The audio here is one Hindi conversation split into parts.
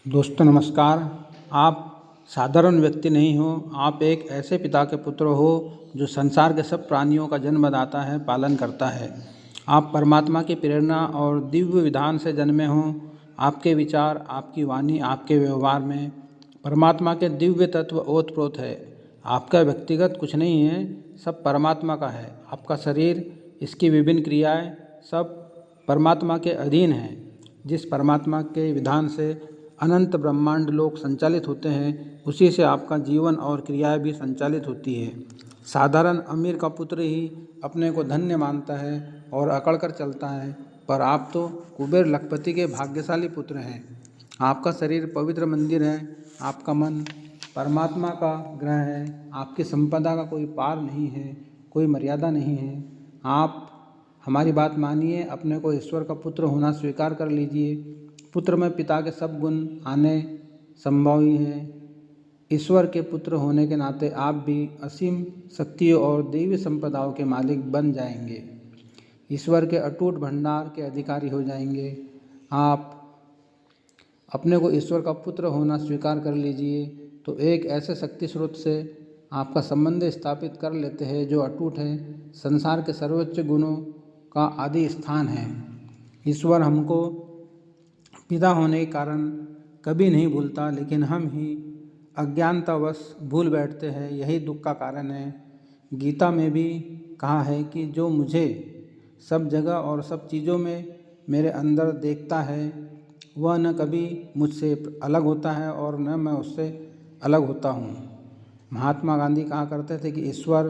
दोस्तों नमस्कार। आप साधारण व्यक्ति नहीं हो, आप एक ऐसे पिता के पुत्र हो जो संसार के सब प्राणियों का जन्मदाता है, पालन करता है। आप परमात्मा की प्रेरणा और दिव्य विधान से जन्मे हों। आपके विचार, आपकी वाणी, आपके व्यवहार में परमात्मा के दिव्य तत्व ओतप्रोत है। आपका व्यक्तिगत कुछ नहीं है, सब परमात्मा का है। आपका शरीर, इसकी विभिन्न क्रियाएं सब परमात्मा के अधीन हैं। जिस परमात्मा के विधान से अनंत ब्रह्मांड लोक संचालित होते हैं, उसी से आपका जीवन और क्रियाएं भी संचालित होती है। साधारण अमीर का पुत्र ही अपने को धन्य मानता है और अकड़ कर चलता है, पर आप तो कुबेर लखपति के भाग्यशाली पुत्र हैं। आपका शरीर पवित्र मंदिर है, आपका मन परमात्मा का ग्रह है। आपकी संपदा का कोई पार नहीं है, कोई मर्यादा नहीं है। आप हमारी बात मानिए, अपने को ईश्वर का पुत्र होना स्वीकार कर लीजिए। पुत्र में पिता के सब गुण आने संभव ही है। ईश्वर के पुत्र होने के नाते आप भी असीम शक्तियों और दैवी संपदाओं के मालिक बन जाएंगे। ईश्वर के अटूट भंडार के अधिकारी हो जाएंगे। आप अपने को ईश्वर का पुत्र होना स्वीकार कर लीजिए तो एक ऐसे शक्ति स्रोत से आपका संबंध स्थापित कर लेते हैं जो अटूट है, संसार के सर्वोच्च गुणों का आदि स्थान है। ईश्वर हमको पिता होने के कारण कभी नहीं भूलता, लेकिन हम ही अज्ञानतावश भूल बैठते हैं। यही दुख का कारण है। गीता में भी कहा है कि जो मुझे सब जगह और सब चीज़ों में मेरे अंदर देखता है, वह न कभी मुझसे अलग होता है और न मैं उससे अलग होता हूँ। महात्मा गांधी कहा करते थे कि ईश्वर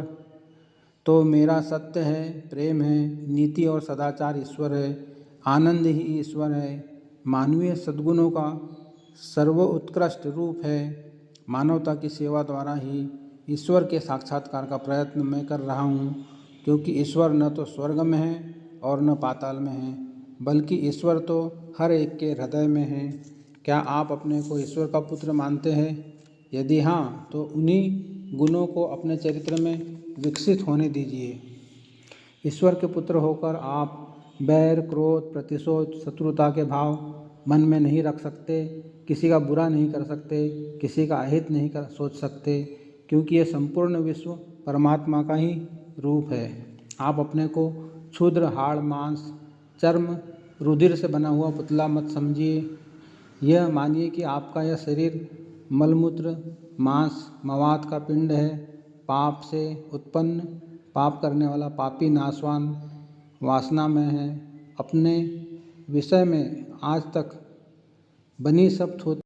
तो मेरा सत्य है, प्रेम है, नीति और सदाचार ईश्वर है, आनंद ही ईश्वर है, मानवीय सद्गुणों का सर्वोत्कृष्ट रूप है। मानवता की सेवा द्वारा ही ईश्वर के साक्षात्कार का प्रयत्न मैं कर रहा हूँ, क्योंकि ईश्वर न तो स्वर्ग में है और न पाताल में है, बल्कि ईश्वर तो हर एक के हृदय में है। क्या आप अपने को ईश्वर का पुत्र मानते हैं? यदि हाँ, तो उन्हीं गुणों को अपने चरित्र में विकसित होने दीजिए। ईश्वर के पुत्र होकर आप बैर, क्रोध, प्रतिशोध, शत्रुता के भाव मन में नहीं रख सकते, किसी का बुरा नहीं कर सकते, किसी का अहित नहीं कर सोच सकते, क्योंकि ये संपूर्ण विश्व परमात्मा का ही रूप है। आप अपने को क्षुद्र, हाड़, मांस, चर्म, रुधिर से बना हुआ पुतला मत समझिए। यह मानिए कि आपका यह शरीर मलमूत्र, मांस, मवाद का पिंड है, पाप से उत्पन्न, पाप करने वाला पापी नाशवान वासना में है। अपने विषय में आज तक बनी सब